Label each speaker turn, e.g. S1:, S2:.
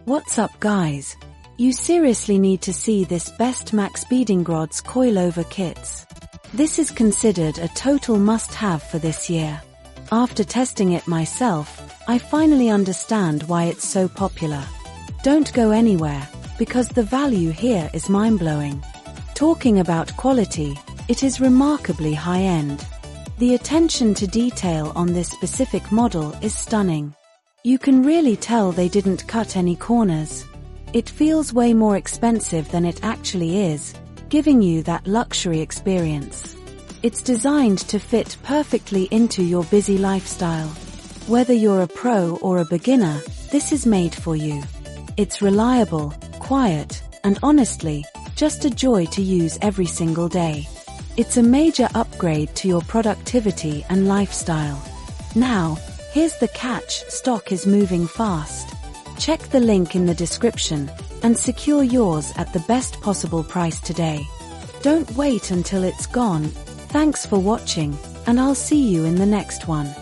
S1: What's up guys? You seriously need to see this best Maxpeedingrods Coilover kits. This is considered a total must-have for this year. After testing it myself, I finally understand why it's so popular. Don't go anywhere, because the value here is mind-blowing. Talking about quality, it is remarkably high-end. The attention to detail on this specific model is stunning. You can really tell they didn't cut any corners. It feels way more expensive than it actually is, giving you that luxury experience. It's designed to fit perfectly into your busy lifestyle. Whether you're a pro or a beginner, this is made for you. It's reliable, quiet, and honestly, just a joy to use every single day. It's a major upgrade to your productivity and lifestyle. Now, here's the catch: stock is moving fast. Check the link in the description and secure yours at the best possible price today. Don't wait until it's gone. Thanks for watching, and I'll see you in the next one.